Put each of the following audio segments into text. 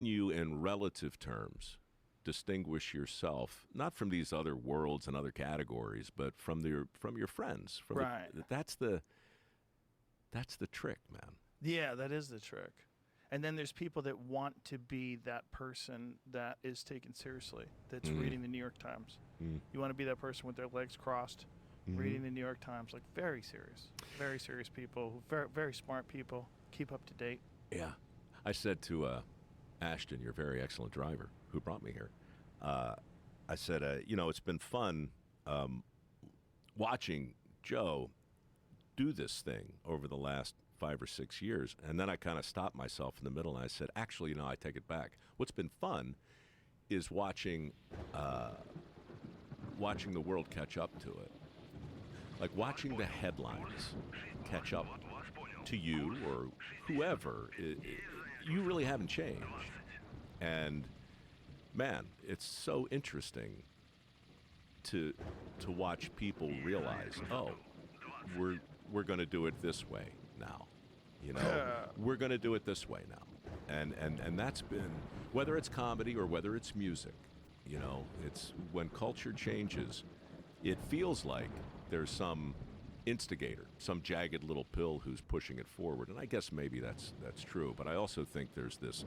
you in relative terms distinguish yourself not from these other worlds and other categories, but from your friends? Right. That's the trick, man. Yeah, that is the trick. And then there's people that want to be that person that is taken seriously, that's reading the New York Times. You want to be that person with their legs crossed, reading the New York Times, like very serious people, very, very smart people, keep up to date. Yeah. I said to Ashton, your very excellent driver who brought me here, I said, it's been fun watching Joe do this thing over the last 5 or 6 years. And then I kind of stopped myself in the middle and I said, actually, I take it back. What's been fun is watching the world catch up to it. Like watching the headlines catch up to you or whoever. You really haven't changed. And man, it's so interesting to watch people realize, oh, we're going to do it this way now. We're going to do it this way now. And that's been, whether it's comedy or whether it's music, it's when culture changes, it feels like there's some instigator, some jagged little pill who's pushing it forward. And I guess maybe that's true, but I also think there's this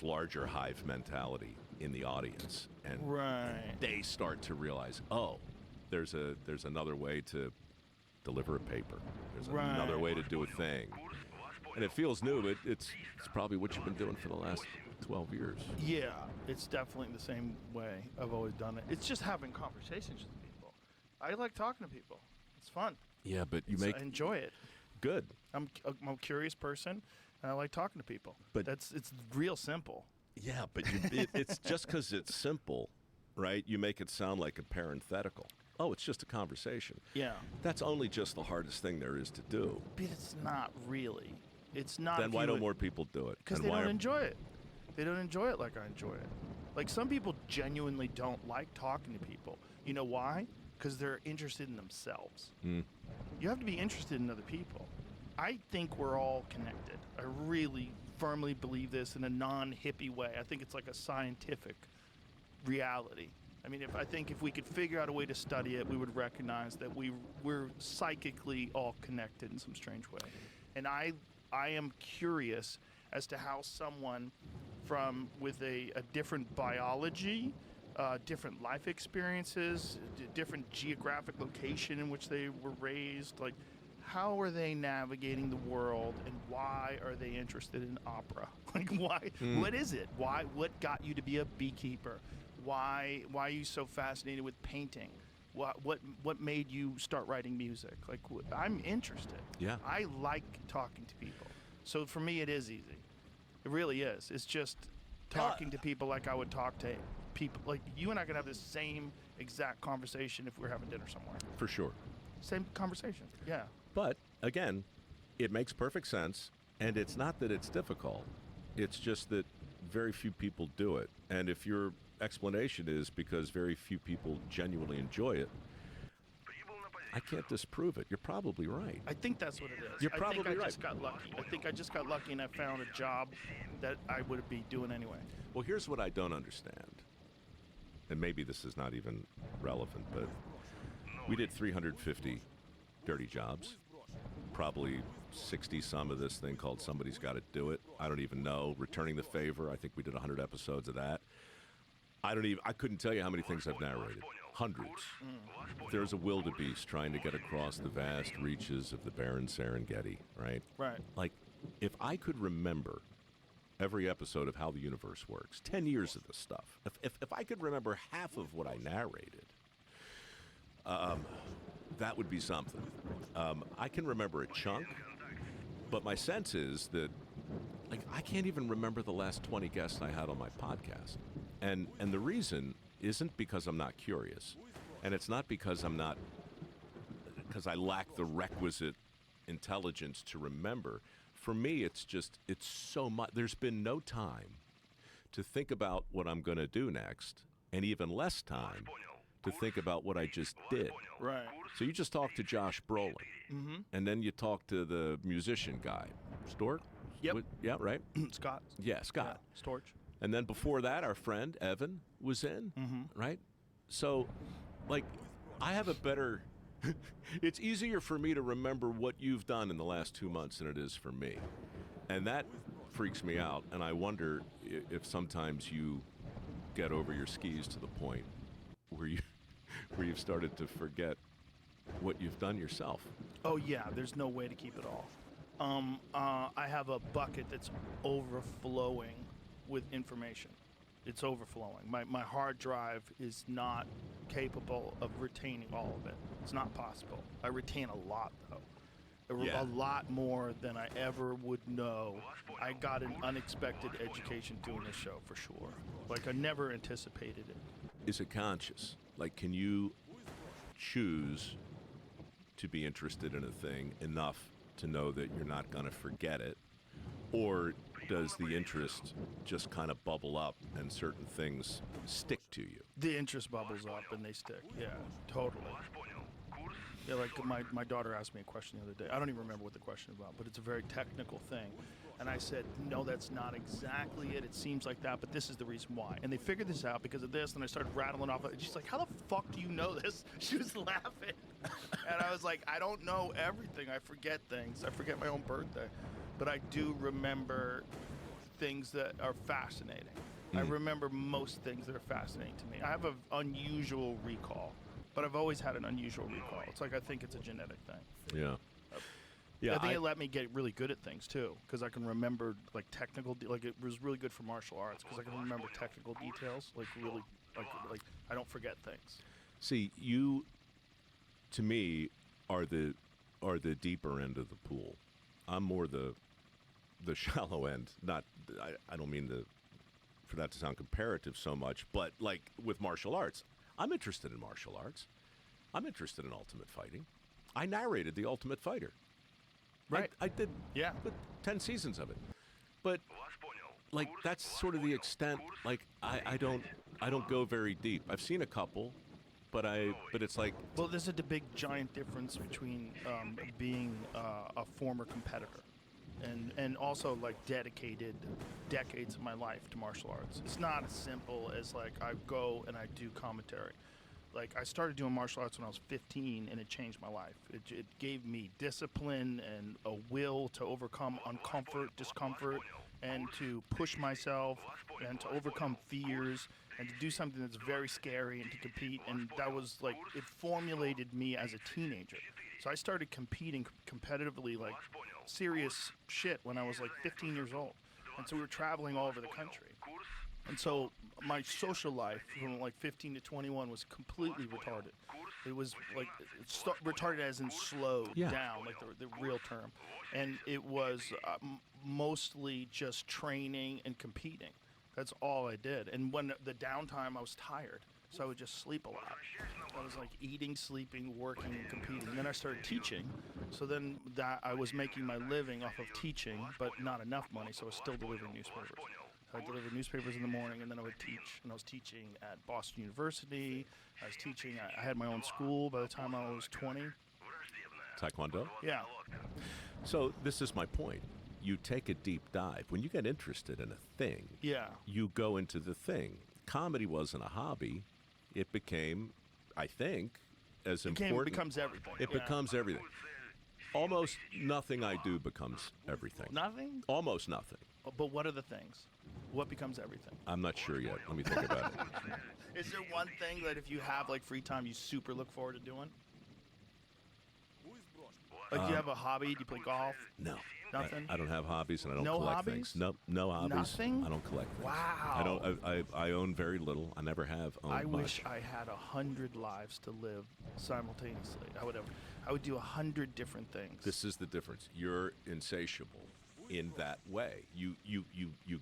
larger hive mentality in the audience, and they start to realize, oh, there's another way to deliver a paper. There's another way to do a thing. And it feels new, but it's probably what you've been doing for the last 12 years. Yeah, it's definitely the same way I've always done it. It's just having conversations with people. I like talking to people. It's fun. Yeah, but I enjoy it. Good. I'm a curious person, and I like talking to people. But it's real simple. Yeah, but it's just because it's simple, right? You make it sound like a parenthetical. Oh, it's just a conversation. Yeah. That's only just the hardest thing there is to do. But it's not really. It's not. Then why don't more people do it? Because they don't enjoy it. They don't enjoy it like I enjoy it. Like some people genuinely don't like talking to people. You know why? Because they're interested in themselves. You have to be interested in other people. I think we're all connected. I really firmly believe this in a non-hippie way. I think it's like a scientific reality. I mean, if we could figure out a way to study it, we would recognize that we're psychically all connected in some strange way. And I am curious as to how someone with a different biology, different life experiences, different geographic location in which they were raised, like how are they navigating the world, and why are they interested in opera? Like why? What is it? Why? What got you to be a beekeeper? Why are you so fascinated with painting? What made you start writing music? Like I'm interested. Yeah. I like talking to people. So for me, it is easy. It really is. It's just talking to people like I would talk to people. Like you and I could have the same exact conversation if we were having dinner somewhere. For sure. Same conversation. Yeah. But again, it makes perfect sense, and it's not that it's difficult. It's just that very few people do it. And if your explanation is because very few people genuinely enjoy it, I can't disprove it. You're probably right. I think that's what it is. You're probably right. I just got lucky. I think I just got lucky and I found a job that I would be doing anyway. Well, here's what I don't understand. And maybe this is not even relevant, but we did 350 dirty jobs. Probably 60 some of this thing called Somebody's Gotta Do It. I don't even know. Returning the Favor. I think we did 100 episodes of that. I couldn't tell you how many things I've narrated. Hundreds. There's a wildebeest trying to get across the vast reaches of the barren Serengeti, right? Right. Like, if I could remember every episode of How the Universe Works, 10 years of this stuff, if I could remember half of what I narrated, that would be something. I can remember a chunk, but my sense is that, like, I can't even remember the last 20 guests I had on my podcast. And the reason isn't because I'm not curious, and it's not because I lack the requisite intelligence to remember. For me, it's so much. There's been no time to think about what I'm going to do next, and even less time to think about what I just did. Right. So you just talked to Josh Brolin, and then you talked to the musician guy, Stork. Yep. Yeah, right? Scott. Yeah, Scott. Yeah, Storch. And then before that, our friend Evan was in, right? So, like, I have a better. It's easier for me to remember what you've done in the last 2 months than it is for me. And that freaks me out. And I wonder if sometimes you get over your skis to the point where you've started to forget what you've done yourself. Oh yeah, there's no way to keep it all. I have a bucket that's overflowing with information. It's overflowing. My hard drive is not capable of retaining all of it. It's not possible. I retain a lot though. Yeah. A lot more than I ever would know. I got an unexpected education doing this show for sure. Like I never anticipated it. Is it conscious? Like, can you choose to be interested in a thing enough to know that you're not going to forget it? Or does the interest just kind of bubble up and certain things stick to you? The interest bubbles up and they stick. Yeah, totally. Yeah, like my daughter asked me a question the other day. I don't even remember what the question was about, but it's a very technical thing. And I said, no, that's not exactly it. It seems like that, but this is the reason why. And they figured this out because of this, and I started rattling off. And she's like, how the fuck do you know this? She was laughing. And I was like, I don't know everything. I forget things. I forget my own birthday. But I do remember things that are fascinating. I remember most things that are fascinating to me. I have an unusual recall, but I've always had an unusual recall. It's like I think it's a genetic thing. Yeah. Yeah, I think it let me get really good at things too, because I can remember like technical, like it was really good for martial arts because I can remember technical details, like really, like I don't forget things. See, you, to me, are the deeper end of the pool. I'm more the shallow end. Not, I don't mean for that to sound comparative so much, but like with martial arts, I'm interested in martial arts. I'm interested in Ultimate Fighting. I narrated The Ultimate Fighter. Right. I did. Yeah. 10 seasons of it. But like that's sort of the extent. Like I don't go very deep. I've seen a couple, but it's like, well, there's a big giant difference between being a former competitor and also like dedicated decades of my life to martial arts. It's not as simple as like I go and I do commentary. Like I started doing martial arts when I was 15 and it changed my life. It gave me discipline and a will to overcome discomfort, and to push myself and to overcome fears and to do something that's very scary and to compete. And that was like, it formulated me as a teenager. So I started competing competitively, like serious shit when I was like 15 years old. And so we were traveling all over the country. And so my social life from like 15 to 21 was completely retarded. It was like retarded as in slowed down, like the real term. And it was mostly just training and competing. That's all I did. And when the downtime, I was tired. So I would just sleep a lot. I was like eating, sleeping, working, and competing. And then I started teaching. So then that I was making my living off of teaching, but not enough money. So I was still delivering newspapers. I delivered newspapers in the morning, and then I would teach. And I was teaching at Boston University. I was teaching. I had my own school by the time I was 20. Taekwondo? Yeah. So this is my point. You take a deep dive. When you get interested in a thing, you go into the thing. Comedy wasn't a hobby. It became, I think, as important. It becomes everything. It becomes everything. Almost nothing I do becomes everything. Nothing? Almost nothing. But what are the things? What becomes everything? I'm not sure yet. Let me think about it. Is there one thing that if you have like free time, you super look forward to doing? Like, do you have a hobby? Do you play golf? No. Nothing? I don't have hobbies, and I don't No collect hobbies? things. Nope, no hobbies. Nothing? I don't collect things. Wow. I own very little. I never have owned I much. wish I had 100 lives to live simultaneously. I would do 100 different things. This is the difference. You're insatiable in that way. You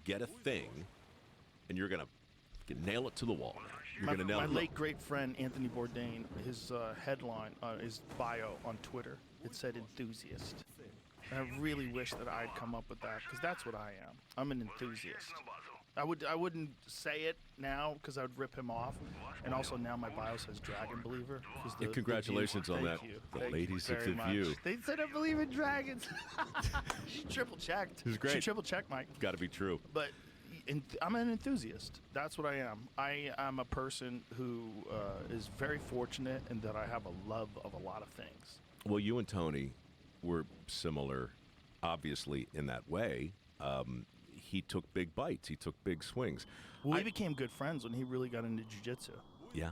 get a thing, and you're gonna nail it to the wall. You're gonna nail my it. late great friend Anthony Bourdain, his headline, his bio on Twitter, it said enthusiast. And I really wish that I'd come up with that, because that's what I am. I'm an enthusiast. I wouldn't say it now because I would rip him off. And also now my bio says Dragon Believer. Yeah, congratulations on that. The ladies of the view. They said I believe in dragons. She triple checked. This is great. She triple checked, Mike. Got to be true. But I'm an enthusiast. That's what I am. I am a person who is very fortunate in that I have a love of a lot of things. Well, you and Tony were similar, obviously, in that way. He took big bites. He took big swings. We became good friends when he really got into jiu-jitsu. Yeah.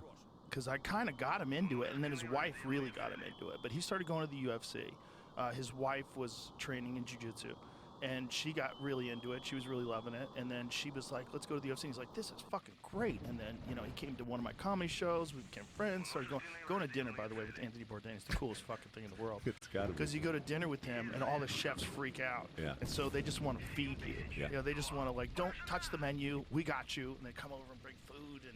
Because I kind of got him into it, and then his wife really got him into it. But he started going to the UFC. His wife was training in jiu-jitsu, and she got really into it. She was really loving it. And then she was like, let's go to the UFC. And he's like, this is fucking great. And then, he came to one of my comedy shows. We became friends. Started going to dinner, by the way, with Anthony Bourdain. It's the coolest fucking thing in the world. It's got to be. Because you go to dinner with him, and all the chefs freak out. Yeah. And so they just want to feed you. Yeah. They just want to, don't touch the menu. We got you. And they come over and bring food. And